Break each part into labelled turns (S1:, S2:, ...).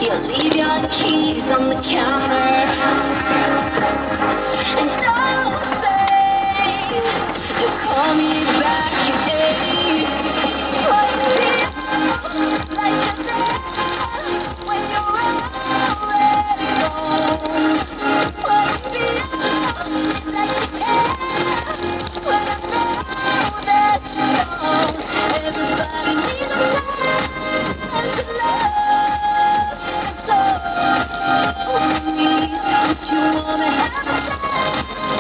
S1: You leave your keys on the counter, and don't say you call me back today. What feels like you're there when you're already gone? What feels like you care when I know that you don't? Everybody needs a man to love, so please, don't you wanna have a chance?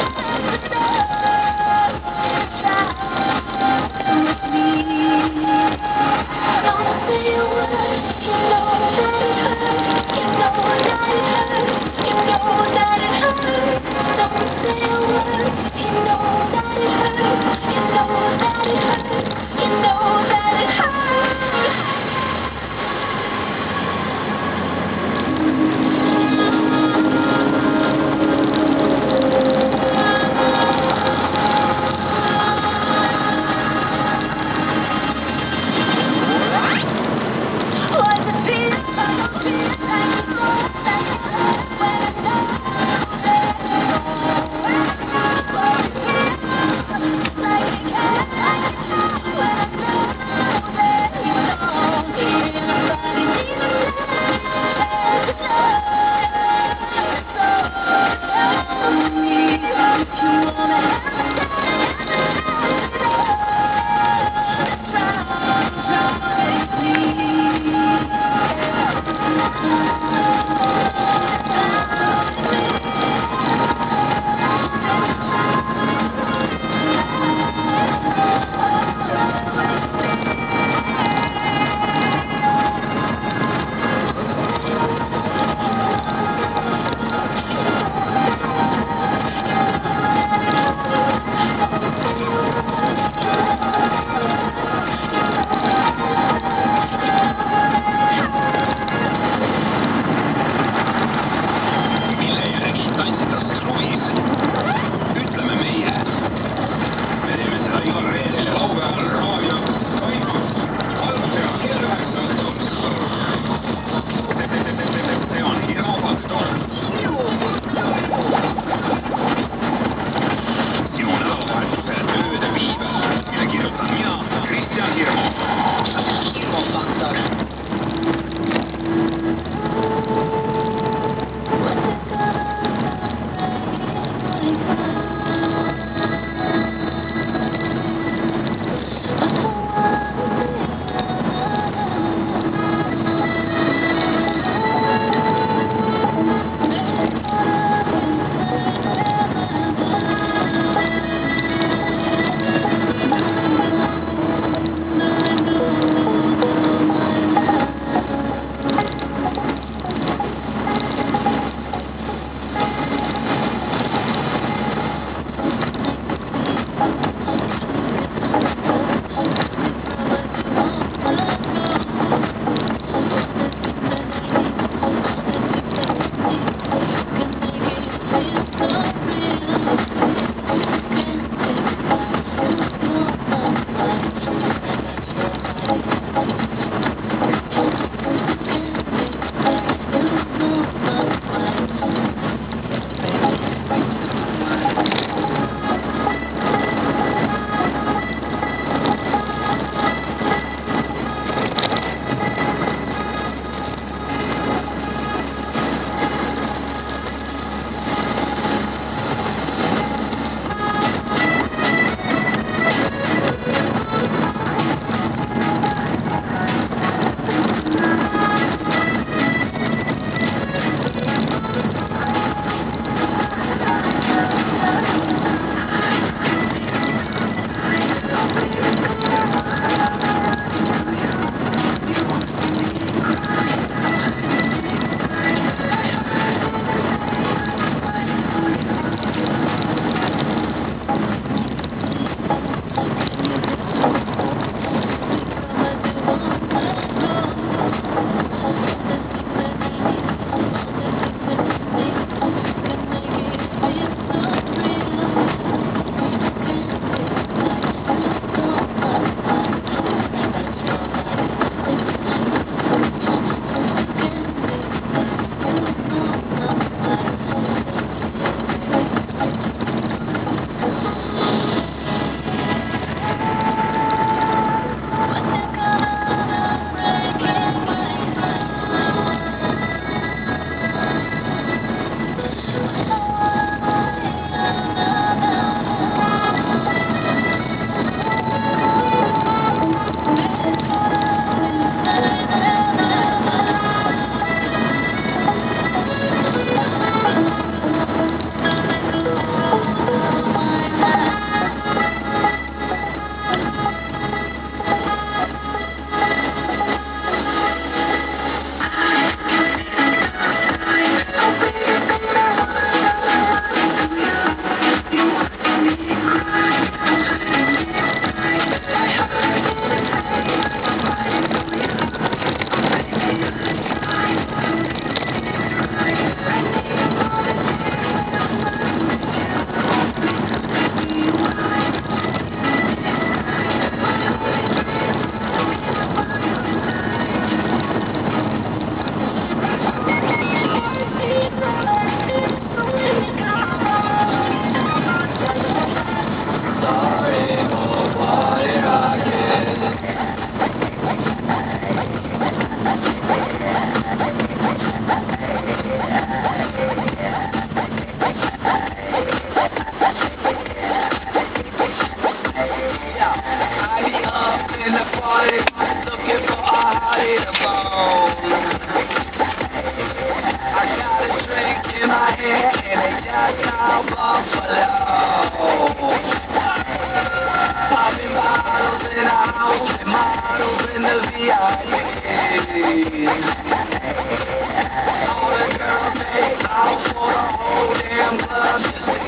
S2: All the girls they out for the whole damn club to see.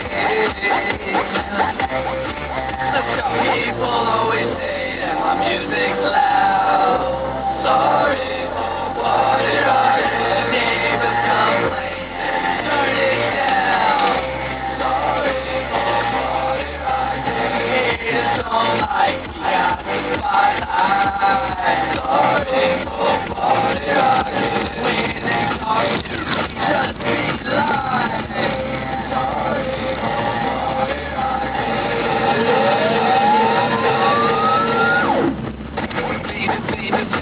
S2: Let's go. People always say that my music's loud. Sorry for what it is. Neighbors complain and turn it down. Sorry for what it is. It's not like we got the spotlight. Sorry for what it is. When they talk to me, just be lying. Sorry for what it is.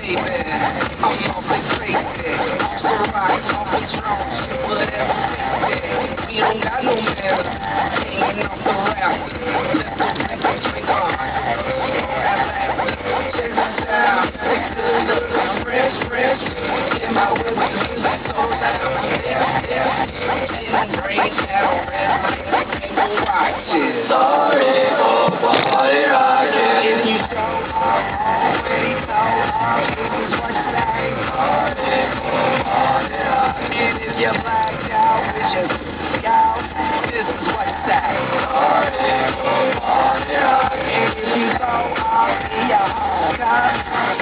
S2: Baby, I'm awfully crazy. Off the rocks, off the drums, whatever crazy. We don't got no manners, hanging off the rafters. Let's go drink on. Check this out, it's good, fresh. In my way with the music so loud. Getting brains out, red lights, rainbow watches. Sorry for what it is. If you don't already know, this is what you say. Sorry for what it is. And if you're blacked out with your scout, this is what you say. Sorry for what it is. And if you don't already know,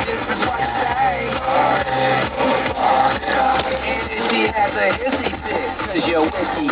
S2: this is what you say. Sorry for what it is. And if she has a hissy fit, cause you're whiskey